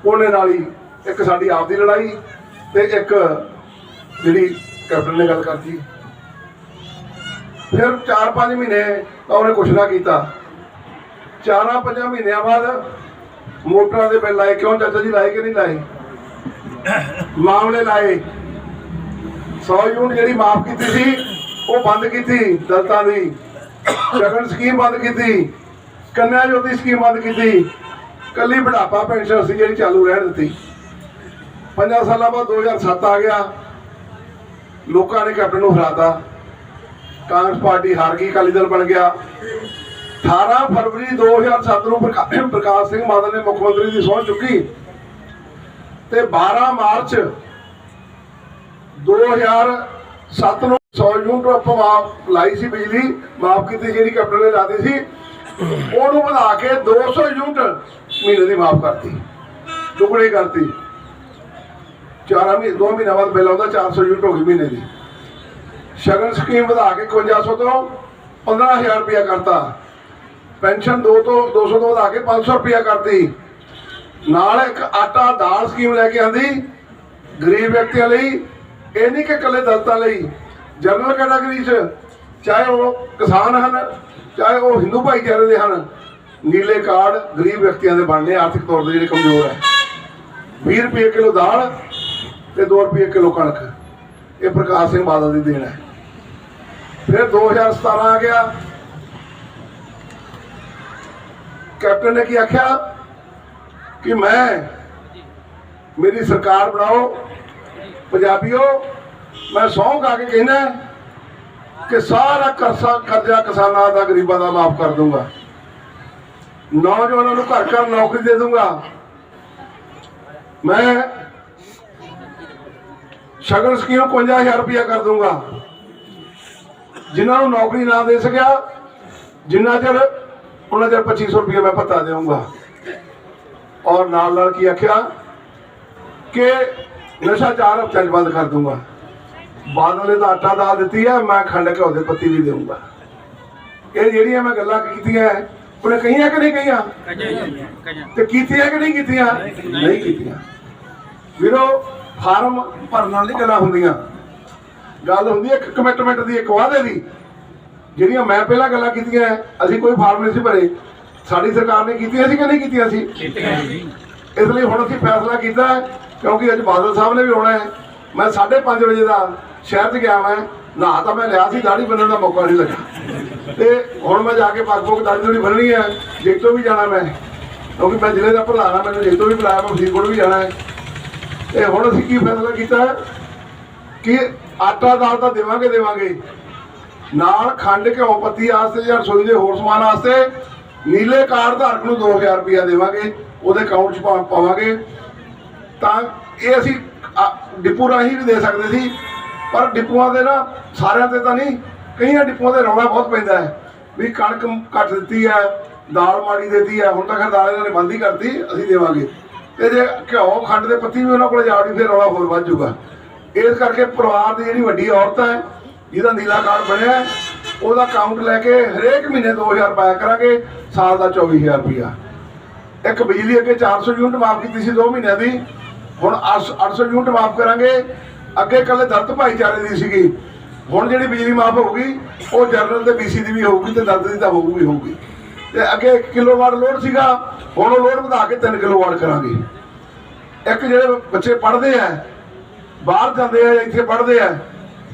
S3: ਉਹਨੇ ਨਾਲ ਹੀ ਇੱਕ ਸਾਡੀ ਆਪ ਦੀ ਲੜਾਈ ਤੇ ਇੱਕ ਜਿਹੜੀ ਕੈਪਟਨ ਨੇ ਗੱਲ ਕਰਤੀ। ਫਿਰ 4-5 ਮਹੀਨੇ ਤਾਂ ਉਹਨੇ ਕੁਛ ਨਾ ਕੀਤਾ। 4-5 ਮਹੀਨਿਆਂ ਬਾਅਦ ਮੋਟਰਾਂ ਦੇ ਬਿੱਲ ਲਾਏ। ਕਿਉਂ ਚਾਚਾ ਜੀ ਲਾਏ ਕਿ ਨਹੀਂ ਲਾਏ? ਮਾਮਲੇ ਲਾਏ। 100 ਯੂਨਿਟ ਜਿਹੜੀ ਮਾਫ ਕੀਤੀ ਸੀ ਉਹ ਬੰਦ ਕੀਤੀ, ਦਲਿਤਾਂ ਦੀ ਸ਼ਗਨ ਸਕੀਮ ਬੰਦ ਕੀਤੀ, ਕੰਨਿਆ ਜੋਤੀ ਸਕੀਮ ਬੰਦ ਕੀਤੀ, ਕੱਲੀ ਬੁਢਾਪਾ ਪੈਨਸ਼ਨ ਸੀ ਜਿਹੜੀ ਚਾਲੂ ਰਹਿਣ ਦਿੱਤੀ। 5 ਸਾਲਾਂ ਬਾਅਦ 2007 ਆ ਗਿਆ, ਲੋਕਾਂ ਨੇ ਕੈਪਟਨ ਨੂੰ ਹਰਾਤਾ, ਕਾਂਗਰਸ ਪਾਰਟੀ ਹਾਰ ਗਈ, ਅਕਾਲੀ ਦਲ ਬਣ ਗਿਆ। 18 ਫਰਵਰੀ 2007 ਨੂੰ ਪ੍ਰਕਾਸ਼ ਸਿੰਘ ਬਾਦਲ ਨੇ ਮੁੱਖ ਮੰਤਰੀ ਦੀ ਸਹੁੰ ਚੁੱਕੀ ਤੇ 12 ਮਾਰਚ 2007 ਨੂੰ 100 ਯੂਨਿਟ ਆਪਾਂ ਮਾਫ ਲਾਈ ਸੀ, ਬਿਜਲੀ ਮਾਫ ਕੀਤੀ ਜਿਹੜੀ ਕੈਪਟਨ ਨੇ ਲਾਦੀ ਸੀ, ਉਹਨੂੰ ਵਧਾ ਕੇ 200 ਯੂਨਿਟ ਮਹੀਨੇ ਦੀ ਮਾਫ ਕਰਤੀ, ਦੁੱਗਣੀ ਕਰਤੀ। 2 ਮਹੀਨਿਆਂ ਬਾਅਦ ਬਿੱਲ ਆਉਂਦਾ 400 ਯੂਨਿਟ ਹੋ ਗਈ ਮਹੀਨੇ ਦੀ। ਸ਼ਗਨ ਸਕੀਮ ਵਧਾ ਕੇ 5100 ਤੋਂ 15000 ਰੁਪਇਆ ਕਰਤਾ। ਪੈਨਸ਼ਨ 200 ਤੋਂ ਵਧਾ ਕੇ 500 ਰੁਪਇਆ ਕਰਤੀ। ਨਾਲ ਇੱਕ ਆਟਾ ਦਾਲ ਸਕੀਮ ਲੈ ਕੇ ਆਂਦੀ ਗਰੀਬ ਵਿਅਕਤੀਆਂ ਲਈ, ਇਹ ਨਹੀਂ ਕਿ ਇਕੱਲੇ ਦਲਿਤਾਂ ਲਈ, ਜਨਰਲ ਕੈਟਾਗਰੀ 'ਚ, ਚਾਹੇ ਉਹ ਕਿਸਾਨ ਹਨ ਚਾਹੇ ਉਹ ਹਿੰਦੂ ਭਾਈਚਾਰੇ ਦੇ ਹਨ, ਨੀਲੇ ਕਾਰਡ ਗਰੀਬ ਵਿਅਕਤੀਆਂ ਦੇ ਬਣਨੇ, ਆਰਥਿਕ ਤੌਰ 'ਤੇ ਜਿਹੜੇ ਕਮਜ਼ੋਰ ਹੈ। 20 ਰੁਪਏ ਕਿਲੋ ਦਾਲ ਤੇ 2 ਰੁਪਏ ਕਿਲੋ ਕਣਕ, ਇਹ ਪ੍ਰਕਾਸ਼ ਸਿੰਘ ਬਾਦਲ ਦੀ ਦੇਣ ਹੈ। ਫਿਰ 2017 ਆ ਗਿਆ, ਕੈਪਟਨ ਨੇ ਕੀ ਆਖਿਆ ਕਿ ਮੇਰੀ ਸਰਕਾਰ ਬਣਾਓ। ਪੰਜਾਬੀਓ, ਮੈਂ ਸਹੁੰ ਖਾ ਕੇ ਕਹਿੰਦਾ ਕਿ ਸਾਰਾ ਕਰਜ਼ਾ ਕਿਸਾਨਾਂ ਦਾ, ਗਰੀਬਾਂ ਦਾ ਮਾਫ ਕਰ ਦੂੰਗਾ, ਨੌਜਵਾਨਾਂ ਨੂੰ ਘਰ ਘਰ ਨੌਕਰੀ ਦੇ ਦੂੰਗਾ, ਮੈਂ ਸ਼ਗਨ ਸਕੀਮ 55000 ਰੁਪਇਆ ਕਰ ਦੂੰਗਾ। ਜਿਨ੍ਹਾਂ ਨੂੰ ਨੌਕਰੀ ਨਾ ਦੇ ਸਕਿਆ ਜਿੰਨਾ ਚਿਰ ਉਹਨਾਂ ਚਿਰ 2500 ਰੁਪਇਆ ਮੈਂ ਭੱਤਾ ਦੇਵਾਂਗਾ। ਔਰ ਨਾਲ ਕੀ ਆਖਿਆ ਕਿ ਨਸ਼ਾ 4 ਹਫ਼ਤਿਆਂ 'ਚ ਬੰਦ ਕਰ ਦੂੰਗਾ। ਬਾਦਲ ਨੇ ਤਾਂ ਆਟਾ ਦਾਲ ਦਿੱਤੀ ਹੈ, ਮੈਂ ਖੰਡ ਘਿਓ ਦੇ ਪੱਤੀ ਵੀ ਦੇਵਾਂਗਾ। ਇਹ ਜਿਹੜੀਆਂ ਮੈਂ ਗੱਲਾਂ ਕੀਤੀਆਂ ਉਹਨੇ ਕਹੀਆਂ ਕਿ ਨਹੀਂ ਕਹੀਆਂ? ਤੇ ਕੀਤੀਆਂ ਕਿ ਨਹੀਂ ਕੀਤੀਆਂ? ਨਹੀਂ ਕੀਤੀਆਂ। ਵੀਰੋ, ਫਾਰਮ ਭਰਨ ਨਾਲ ਨਹੀਂ ਗੱਲਾਂ ਹੁੰਦੀਆਂ, ਗੱਲ ਹੁੰਦੀ ਹੈ ਇੱਕ ਕਮਿਟਮੈਂਟ ਦੀ, ਇੱਕ ਵਾਅਦੇ ਦੀ। ਜਿਹੜੀਆਂ ਮੈਂ ਪਹਿਲਾਂ ਗੱਲਾਂ ਕੀਤੀਆਂ, ਅਸੀਂ ਕੋਈ ਫਾਰਮ ਨਹੀਂ ਸੀ ਭਰੇ, ਸਾਡੀ ਸਰਕਾਰ ਨੇ ਕੀਤੀਆਂ ਸੀ ਕਿ ਨਹੀਂ ਕੀਤੀਆਂ ਸੀ? ਇਸ ਲਈ ਹੁਣ ਅਸੀਂ ਫੈਸਲਾ ਕੀਤਾ ਕਿਉਂਕਿ ਅੱਜ ਬਾਦਲ ਸਾਹਿਬ ਨੇ ਵੀ ਆਉਣਾ ਹੈ। ਮੈਂ 5:30 ਵਜੇ ਦਾ ਸ਼ਹਿਰ 'ਚ ਗਿਆ, ਮੈਂ ਨਹਾ ਤਾਂ ਮੈਂ ਲਿਆ ਸੀ, ਦਾੜੀ ਬੰਨਣ ਦਾ ਮੌਕਾ ਨਹੀਂ ਲੱਗਾ, ਤੇ ਹੁਣ ਮੈਂ ਜਾ ਕੇ ਪੱਗ ਪੁੱਗ ਦਾੜੀ ਬੰਨਣੀ ਹੈ। ਜੇਤੋਂ ਵੀ ਜਾਣਾ ਮੈਂ, ਕਿਉਂਕਿ ਮੈਂ ਜ਼ਿਲ੍ਹੇ ਦਾ ਪ੍ਰਧਾਨ ਹਾਂ, ਮੈਨੂੰ ਜੇਤੋਂ ਵੀ ਬੁਲਾਇਆ, ਮੈਂ ਫਰੀਦਕੋਟ ਵੀ ਜਾਣਾ ਹੈ। ਤੇ ਹੁਣ ਅਸੀਂ ਕੀ ਫੈਸਲਾ ਕੀਤਾ ਕਿ ਆਟਾ ਦਾਲ ਤਾਂ ਦੇਵਾਂਗੇ, ਨਾਲ ਖੰਡ ਘਿਓ ਪੱਤੀ ਵਾਸਤੇ ਜਾਂ ਰਸੋਈ ਦੇ ਹੋਰ ਸਮਾਨ ਵਾਸਤੇ ਨੀਲੇ ਕਾਰਡ ਧਾਰਕ ਨੂੰ 2000 ਰੁਪਇਆ ਦੇਵਾਂਗੇ, ਉਹਦੇ ਅਕਾਊਂਟ 'ਚ ਪਾਵਾਂਗੇ। ਤਾਂ ਇਹ ਅਸੀਂ ਡਿਪੂ ਰਾਹੀਂ ਵੀ ਦੇ ਸਕਦੇ ਸੀ, ਪਰ ਡਿਪੂਆਂ ਦੇ ਨਾ ਸਾਰਿਆਂ ਤੇ ਤਾਂ ਨਹੀਂ, ਕਈਆਂ ਡਿਪੂਆਂ ਦੇ ਰੌਲਾ ਬਹੁਤ ਪੈਂਦਾ ਹੈ ਵੀ ਕਣਕ ਘੱਟ ਦਿੱਤੀ ਹੈ, ਦਾਲ ਮਾੜੀ ਦੇਤੀ ਹੈ। ਹੁਣ ਤਾਂ ਖੈਰ ਦਾਲ ਇਹਨਾਂ ਨੇ ਬੰਦ ਹੀ ਕਰਤੀ, ਅਸੀਂ ਦੇਵਾਂਗੇ। ਤੇ ਜੇ ਘਿਓ ਖੰਡ ਦੇ ਪੱਤੀ ਵੀ ਉਹਨਾਂ ਕੋਲ ਜਾਵੜੀ ਫਿਰ ਰੌਲਾ ਹੋਰ ਵੱਧ ਜਾਊਗਾ। ਇਸ ਕਰਕੇ ਪਰਿਵਾਰ ਦੀ ਜਿਹੜੀ ਵੱਡੀ ਔਰਤ ਹੈ ਜਿਹਦਾ ਨੀਲਾ ਕਾਰਡ ਬਣਿਆ, ਉਹਦਾ ਅਕਾਊਂਟ ਲੈ ਕੇ ਹਰੇਕ ਮਹੀਨੇ 2000 ਪਾਇਆ ਕਰਾਂਗੇ, ਸਾਲ ਦਾ 24,000 ਰੁਪਇਆ। ਇੱਕ ਬਿਜਲੀ ਅੱਗੇ 400 ਯੂਨਿਟ ਮਾਫ ਕੀਤੀ ਸੀ 2 ਮਹੀਨਿਆਂ ਦੀ, ਹੁਣ 800 ਯੂਨਿਟ ਮਾਫ ਕਰਾਂਗੇ। ਅੱਗੇ ਇਕੱਲੇ ਦਲਿਤ ਭਾਈਚਾਰੇ ਦੀ ਸੀਗੀ, ਹੁਣ ਜਿਹੜੀ ਬਿਜਲੀ ਮਾਫ ਹੋਊਗੀ ਉਹ ਜਨਰਲ ਤੇ BC ਦੀ ਵੀ ਹੋਊਗੀ ਤੇ ਦਲਿਤ ਦੀ ਤਾਂ ਹੋਊਗੀ। ਤੇ ਅੱਗੇ 1 ਕਿਲੋਵਾਟ ਲੋਡ ਸੀਗਾ, ਹੁਣ ਉਹ ਲੋਡ ਵਧਾ ਕੇ 3 ਕਿਲੋਵਾਟ ਕਰਾਂਗੇ। ਇੱਕ ਜਿਹੜੇ ਬੱਚੇ ਪੜ੍ਹਦੇ ਆ, ਬਾਹਰ ਜਾਂਦੇ ਆ, ਇੱਥੇ ਪੜ੍ਹਦੇ ਆ,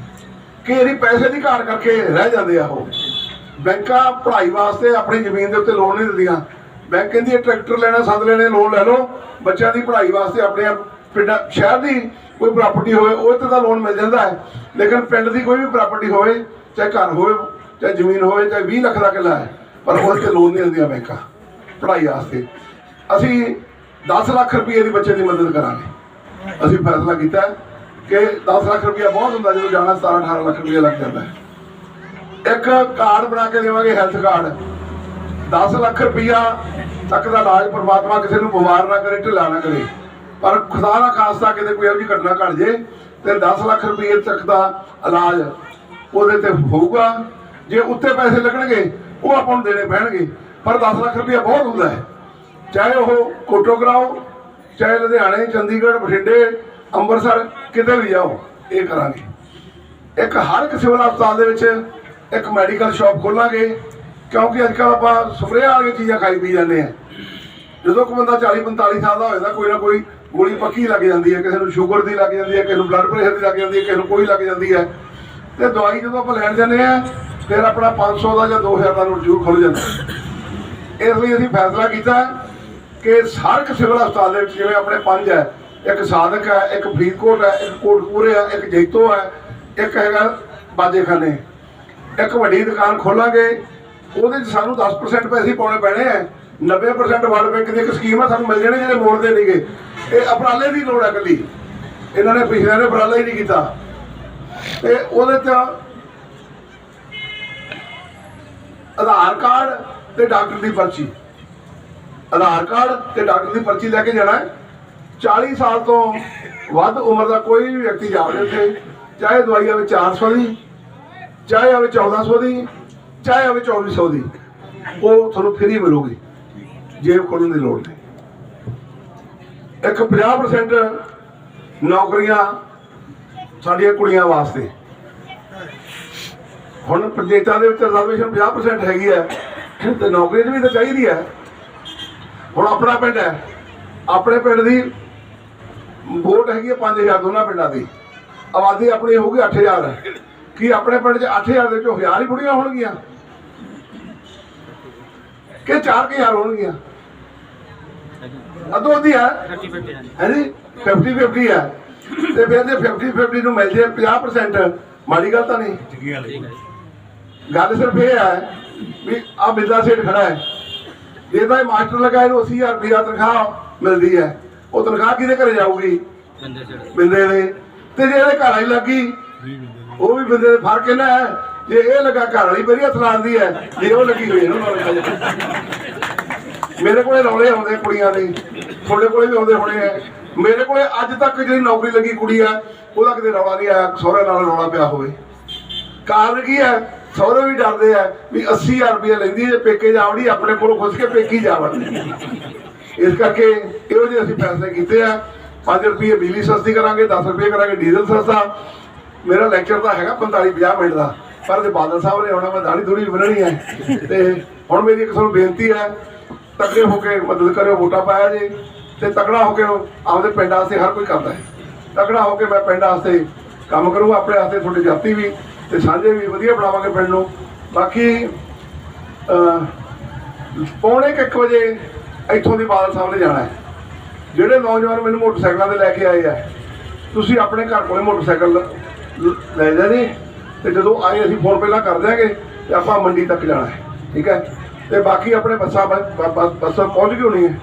S3: ਕਿ ਇਹਦੀ ਪੈਸੇ ਦੀ ਘਾਟ ਕਰਕੇ ਰਹਿ ਜਾਂਦੇ ਆ। ਉਹ ਬੈਂਕਾਂ ਪੜ੍ਹਾਈ ਵਾਸਤੇ ਆਪਣੀ ਜ਼ਮੀਨ ਦੇ ਉੱਤੇ ਲੋਨ ਨਹੀਂ ਦਿੰਦੀਆਂ। ਬੈਂਕ ਕਹਿੰਦੀ ਹੈ ਟਰੈਕਟਰ ਲੈਣਾ, ਸੰਦ ਲੈਣੇ, ਲੋਨ ਲੈ ਲਓ। ਬੱਚਿਆਂ ਦੀ ਪੜ੍ਹਾਈ ਵਾਸਤੇ ਆਪਣੇ ਪਿੰਡ ਸ਼ਹਿਰ ਦੀ ਕੋਈ ਪ੍ਰਾਪਰਟੀ ਹੋਵੇ ਉਹ ਤੇ ਤਾਂ ਲੋਨ ਮਿਲ ਜਾਂਦਾ ਹੈ, ਲੇਕਿਨ ਪਿੰਡ ਦੀ ਕੋਈ ਵੀ ਪ੍ਰਾਪਰਟੀ ਹੋਵੇ, ਚਾਹੇ ਘਰ ਹੋਵੇ, ਚਾਹੇ ਜ਼ਮੀਨ ਹੋਵੇ, ਚਾਹੇ 20 ਲੱਖ ਦਾ ਕਿੱਲਾ ਹੈ, ਪਰ ਉਹਦੇ ਤੇ ਲੋਨ ਨਹੀਂ ਦਿੰਦੀਆਂ ਬੈਂਕਾਂ ਪੜ੍ਹਾਈ ਵਾਸਤੇ। ਅਸੀਂ 10 ਲੱਖ ਰੁਪਏ ਦੀ ਬੱਚੇ ਦੀ ਮਦਦ ਕਰਾਂਗੇ। ਅਸੀਂ ਫੈਸਲਾ ਕੀਤਾ ਕਿ 10 ਲੱਖ ਰੁਪਇਆ ਬਹੁਤ ਹੁੰਦਾ, ਜਦੋਂ ਜਾਣਾ 17-18 ਲੱਖ ਰੁਪਇਆ ਲੱਗ ਜਾਂਦਾ ਹੈ। ਇੱਕ ਕਾਰਡ ਬਣਾ ਕੇ ਦੇਵਾਂਗੇ, ਹੈਲਥ ਕਾਰਡ। 10 ਲੱਖ ਰੁਪਇਆ ਤੱਕ ਦਾ ਇਲਾਜ, ਪਰਮਾਤਮਾ ਕਿਸੇ ਨੂੰ ਬਿਮਾਰ ਨਾ ਕਰੇ, ਢਿੱਲਾ ਨਾ ਕਰੇ, ਪਰ ਖੁਦਾ ਨਾ ਖਾਸਤਾ ਕਿਤੇ ਕੋਈ ਇਹੋ ਜਿਹੀ ਘਟਨਾ ਘਟ ਜੇ ਤੇ 10 ਲੱਖ ਰੁਪਏ ਤੱਕ ਦਾ ਇਲਾਜ ਉਹਦੇ ਤੇ ਹੋਊਗਾ। ਜੇ ਉੱਤੇ ਪੈਸੇ ਲੱਗਣਗੇ ਉਹ ਆਪਾਂ ਨੂੰ ਦੇਣੇ ਪੈਣਗੇ, ਪਰ 10 ਲੱਖ ਰੁਪਇਆ ਬਹੁਤ ਹੁੰਦਾ ਹੈ। ਚਾਹੇ ਉਹ ਕੋਟੋ ਕਰਾਓ, ਚਾਹੇ ਲੁਧਿਆਣੇ, ਚੰਡੀਗੜ੍ਹ, ਬਠਿੰਡੇ, ਅੰਮ੍ਰਿਤਸਰ, ਕਿਤੇ ਵੀ ਜਾਓ, ਇਹ ਕਰਾਂਗੇ। ਇੱਕ ਹਰ ਇੱਕ ਸਿਵਲ ਹਸਪਤਾਲ ਦੇ ਵਿੱਚ ਇੱਕ ਮੈਡੀਕਲ ਸ਼ਾਪ ਖੋਲਾਂਗੇ, ਕਿਉਂਕਿ ਅੱਜ ਕੱਲ੍ਹ ਆਪਾਂ ਸਪਰੇਅ ਵਾਲੀਆਂ ਚੀਜ਼ਾਂ ਖਾਈ ਪੀ ਜਾਂਦੇ ਹਾਂ। ਜਦੋਂ ਕੋਈ ਬੰਦਾ 40-45 ਸਾਲ ਦਾ ਹੋ ਜਾਂਦਾ, ਕੋਈ ਨਾ ਕੋਈ ਗੋਲੀ ਪੱਕੀ ਲੱਗ ਜਾਂਦੀ ਹੈ, ਕਿਸੇ ਨੂੰ ਸ਼ੂਗਰ ਦੀ ਲੱਗ ਜਾਂਦੀ ਹੈ, ਕਿਸੇ ਨੂੰ ਬਲੱਡ ਪ੍ਰੈਸ਼ਰ ਦੀ ਲੱਗ ਜਾਂਦੀ ਹੈ, ਕਿਸੇ ਨੂੰ ਕੋਈ ਲੱਗ ਜਾਂਦੀ ਹੈ। ਤੇ ਦਵਾਈ ਜਦੋਂ ਆਪਾਂ ਲੈਣ ਜਾਂਦੇ ਹਾਂ, ਫਿਰ ਆਪਣਾ 500 ਦਾ ਜਾਂ 2000 ਦਾ ਨੋਟ ਜ਼ਰੂਰ ਖੁੱਲ੍ਹ ਜਾਂਦਾ। ਇਸ ਲਈ ਅਸੀਂ ਫੈਸਲਾ ਕੀਤਾ ਕਿ ਹਰ ਇੱਕ ਸਿਵਲ ਹਸਪਤਾਲ ਦੇ ਵਿੱਚ, ਜਿਵੇਂ ਆਪਣੇ 5 ਹੈ, ਇੱਕ ਸਾਦਕ ਹੈ, ਇੱਕ ਫਰੀਦਕੋਟ ਹੈ, ਇੱਕ ਕੋਟਕਪੂਰੇ ਹੈ, ਇੱਕ ਜੈਤੋ ਹੈ, ਇੱਕ ਹੈਗਾ ਬਾਜੇਖਾਨੇ, ਇੱਕ ਵੱਡੀ ਦੁਕਾਨ ਖੋਲਾਂਗੇ। ਉਹਦੇ 'ਚ ਸਾਨੂੰ 10% ਪੈਸੇ ਪਾਉਣੇ ਪੈਣੇ ਹੈ। 90% ਵਰਲਡ ਬੈਂਕ ਦੀ ਇੱਕ ਸਕੀਮ ਹੈ, ਸਾਨੂੰ ਮਿਲ ਜਾਣੇ, ਜਿਹੜੇ ਮੋੜਦੇ ਨਹੀਂਗੇ। ਇਹ ਉਪਰਾਲੇ ਦੀ ਲੋੜ ਹੈ ਇਕੱਲੀ, ਇਹਨਾਂ ਨੇ ਪਿਛਲਿਆਂ ਨੇ ਉਪਰਾਲਾ ਹੀ ਨਹੀਂ ਕੀਤਾ। ਤੇ ਉਹਦੇ 'ਚ ਆਧਾਰ ਕਾਰਡ ਤੇ ਡਾਕਟਰ ਦੀ ਪਰਚੀ, ਆਧਾਰ ਕਾਰਡ ਤੇ ਡਾਕਟਰ ਦੀ ਪਰਚੀ ਲੈ ਕੇ ਜਾਣਾ ਹੈ। 40 ਸਾਲ ਤੋਂ ਵੱਧ ਉਮਰ ਦਾ ਕੋਈ ਵੀ ਵਿਅਕਤੀ ਜਾਵੇ ਉੱਥੇ, ਚਾਹੇ ਦਵਾਈ ਆਵੇ 400 ਦੀ, ਚਾਹੇ ਆਵੇ 1400 ਦੀ, ਚਾਹੇ ਆਵੇ 2400 ਦੀ, ਉਹ ਤੁਹਾਨੂੰ ਫ੍ਰੀ ਮਿਲੂਗੀ, ਜੇਬ ਖੋਲ੍ਹਣ ਦੀ ਲੋੜ ਨਹੀਂ। ਇੱਕ 50% ਨੌਕਰੀਆਂ ਸਾਡੀਆਂ ਕੁੜੀਆਂ ਵਾਸਤੇ, ਹੁਣ ਪੰਚਾਇਤਾਂ ਦੇ ਵਿੱਚ ਰਿਜ਼ਰਵੇਸ਼ਨ 50% ਹੈਗੀ ਹੈ, ਤੇ ਨੌਕਰੀ 'ਚ ਵੀ ਤਾਂ ਚਾਹੀਦੀ ਹੈ। ਹੁਣ ਆਪਣਾ ਪਿੰਡ ਹੈ, ਆਪਣੇ ਪਿੰਡ ਦੀ ਵੋਟ ਹੈਗੀ ਹੈ 5000 ਦੋਨਾਂ ਪਿੰਡਾਂ ਦੀ, ਆਬਾਦੀ ਆਪਣੀ ਹੋਊਗੀ 8000। ਕੀ ਆਪਣੇ ਪਿੰਡ 'ਚ 8000 ਦੇ ਵਿੱਚੋਂ 1000 ਹੀ ਕੁੜੀਆਂ ਹੋਣਗੀਆਂ ਕਿ 4000 ਹੋਣਗੀਆਂ? ਅੱਧੋ ਅੱਧੀ ਹੈ ਜੀ, 50-50 ਹੈ। ਤੇ ਫਿਰ ਜੇ 50-50 ਨੂੰ ਮਿਲ ਜੇ 50%, ਮਾੜੀ ਗੱਲ ਤਾਂ ਨਹੀਂ। ਗੱਲ ਸਿਰਫ ਇਹ ਹੈ ਵੀ ਆਹ ਬਿੱਲਾ ਸੇਠ ਖੜਾ ਹੈ, ਇਹਦਾ ਇਹ ਮਾਸਟਰ ਲਗਾ, ਇਹਨੂੰ 80000 ਰੁਪਇਆ ਤਨਖਾਹ ਮਿਲਦੀ ਹੈ। ਉਹ ਤਨਖਾਹ ਕਿਹਦੇ ਘਰੇ ਜਾਊਗੀ? ਬਿੰਦੇ ਦੇ। ਤੇ ਜੇ ਇਹਦੇ ਘਰ ਵਾਲੀ ਲੱਗੀ, ਉਹ ਵੀ ਬਿੰਦੇ ਦੇ। ਫਰਕ ਇਹਨਾਂ ਹੈ, ਜੇ ਇਹ ਲੱਗਾ ਘਰ ਵਾਲੀ ਮੇਰੀ ਹੱਥ ਲਾਉਂਦੀ ਹੈ, ਜੇ ਉਹ ਲੱਗੀ ਹੋਈ ਇਹਨੂੰ। ਮੇਰੇ ਕੋਲੇ ਰੌਲੇ ਆਉਂਦੇ ਕੁੜੀਆਂ ਦੇ, ਤੁਹਾਡੇ ਕੋਲੇ ਵੀ ਆਉਂਦੇ ਹੋਣੇ ਆ। ਮੇਰੇ ਕੋਲੇ ਅੱਜ ਤੱਕ ਜਿਹੜੀ ਨੌਕਰੀ ਲੱਗੀ ਕੁੜੀ ਆ, ਉਹਦਾ ਕਿਤੇ ਰੌਲਾ ਨਹੀਂ ਆਇਆ ਸਹੁਰੇ ਨਾਲ ਰੌਲਾ ਪਿਆ ਹੋਵੇ। ਕਾਰਨ ਕੀ ਹੈ? ਸਹੁਰੇ ਵੀ ਡਰਦੇ ਆ ਵੀ 80000 ਰੁਪਇਆ ਲੈਂਦੀ ਹੈ, ਜੇ ਪੇਕੇ ਜਾਵੜੀ ਆਪਣੇ ਕੋਲੋਂ ਖੁੱਸ ਕੇ ਪੇਕੀ ਜਾਵੜਦੀ। ਇਸ ਕਰਕੇ ਇਹੋ ਜਿਹੇ ਅਸੀਂ ਫੈਸਲੇ ਕੀਤੇ ਆ। 5 ਰੁਪਏ ਬਿਜਲੀ ਸਸਤੀ ਕਰਾਂਗੇ, 10 ਰੁਪਏ ਕਰਾਂਗੇ ਡੀਜ਼ਲ ਸਸਤਾ। ਮੇਰਾ ਲੈਕਚਰ ਤਾਂ ਹੈਗਾ 45-50 ਮਿੰਟ ਦਾ, ਪਰ ਜੇ ਬਾਦਲ ਸਾਹਿਬ ਨੇ ਆਉਣਾ, ਮੈਂ ਦਾੜੀ ਥੋੜੀ ਬੰਨਣੀ ਹੈ। ਤੇ ਹੁਣ ਮੇਰੀ ਇੱਕ ਤੁਹਾਨੂੰ ਬੇਨਤੀ ਹੈ, ਤਕੜੇ ਹੋ ਕੇ ਮਦਦ ਕਰਿਓ, ਵੋਟਾਂ ਪਾਇਆ ਜੇ। ਤੇ ਤਕੜਾ ਹੋ ਕੇ ਆਪਦੇ ਪਿੰਡ ਵਾਸਤੇ ਹਰ ਕੋਈ ਕਰਦਾ ਹੈ। ਤਕੜਾ ਹੋ ਕੇ ਮੈਂ ਪਿੰਡ ਵਾਸਤੇ ਕੰਮ ਕਰੂੰਗਾ, ਆਪਣੇ ਵਾਸਤੇ ਤੁਹਾਡੀ ਜਾਤੀ ਵੀ ਤੇ ਸਾਂਝੇ ਵੀ ਵਧੀਆ ਬਣਾਵਾਂਗੇ ਪਿੰਡ ਨੂੰ। ਬਾਕੀ 1:45 ਵਜੇ ਇੱਥੋਂ ਦੀ ਬਾਦਲ ਸਾਹਿਬ ਨੇ ਜਾਣਾ ਹੈ। ਜਿਹੜੇ ਨੌਜਵਾਨ ਮੈਨੂੰ ਮੋਟਰਸਾਈਕਲਾਂ 'ਤੇ ਲੈ ਕੇ ਆਏ ਆ, ਤੁਸੀਂ ਆਪਣੇ ਘਰ ਕੋਲੇ ਮੋਟਰਸਾਈਕਲ ਲੈ ਜਾਣੀ, ਤੇ ਜਦੋਂ ਆਏ ਅਸੀਂ ਫੋਨ ਪਹਿਲਾਂ ਕਰ ਦਿਆਂਗੇ ਤੇ ਆਪਾਂ ਮੰਡੀ ਤੱਕ ਜਾਣਾ ਹੈ, ਠੀਕ ਹੈ। ਤੇ ਬਾਕੀ ਆਪਣੇ ਬੱਸਾਂ ਪਹੁੰਚ ਗਈ ਹੋਣੀ ਹੈ,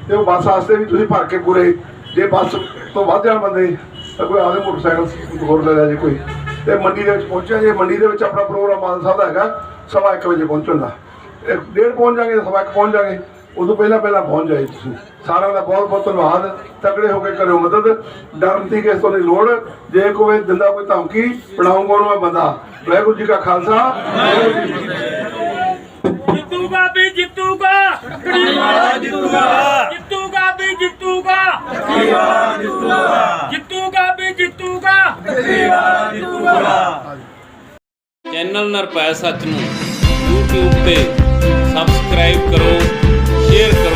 S3: ਤੇ ਉਹ ਬੱਸ ਵਾਸਤੇ ਵੀ ਤੁਸੀਂ ਭਰ ਕੇ ਪੂਰੇ, ਜੇ ਬੱਸ ਤੋਂ ਵੱਧ ਜਾਣ ਬੰਦੇ ਤਾਂ ਕੋਈ ਆਦੇ ਮੋਟਰਸਾਈਕਲ ਹੋਰ ਲੈ ਲਿਆ ਜੇ ਕੋਈ। ਤੇ ਮੰਡੀ ਦੇ ਵਿੱਚ ਪਹੁੰਚਿਆ ਜੇ। ਮੰਡੀ ਦੇ ਵਿੱਚ ਆਪਣਾ ਪ੍ਰੋਗਰਾਮ ਮਾਨ ਸਾਹਿਬ ਦਾ ਹੈਗਾ 1:15 ਵਜੇ ਪਹੁੰਚਣ ਦਾ। 1:30 ਪਹੁੰਚ ਜਾਗੇ, 1:15 ਪਹੁੰਚ ਜਾਗੇ, ਉਦੋਂ ਪਹਿਲਾਂ ਪਹੁੰਚ ਜਾਏ ਤੁਸੀਂ। ਸਾਰਿਆਂ ਦਾ ਬਹੁਤ ਬਹੁਤ ਧੰਨਵਾਦ। ਤਕੜੇ ਹੋ ਕੇ ਕਰਿਓ ਮਦਦ, ਡਰਨ ਦੀ ਕਿਸੇ ਤੋਂ ਨਹੀਂ ਲੋੜ। ਜੇ ਕੋਈ ਦਿੰਦਾ ਕੋਈ ਧਮਕੀ, ਬਣਾਉਂਗਾ ਉਹਨੂੰ ਮੈਂ ਬੰਦਾ। ਵਾਹਿਗੁਰੂ ਜੀ ਕਾ ਖਾਲਸਾ, ਵਾਹਿਗੁਰੂ ਜੀ ਕੀ ਫਤਿਹ।
S5: ਜਿੱਤੂਗਾ ਵੀ ਜਿੱਤੂਗਾ, ਕੜੀਵਾਲਾ ਜਿੱਤੂਗਾ, ਜਿੱਤੂਗਾ ਵੀ ਜਿੱਤੂਗਾ, ਕੜੀਵਾਲਾ ਜਿੱਤੂਗਾ, ਜਿੱਤੂਗਾ ਵੀ ਜਿੱਤੂਗਾ, ਕੜੀਵਾਲਾ ਜਿੱਤੂਗਾ।
S1: ਚੈਨਲ ਨਿਰਭੈ ਸੱਚ ਨੂੰ YouTube ਤੇ ਸਬਸਕ੍ਰਾਈਬ ਕਰੋ, ਸ਼ੇਅਰ ਕਰੋ।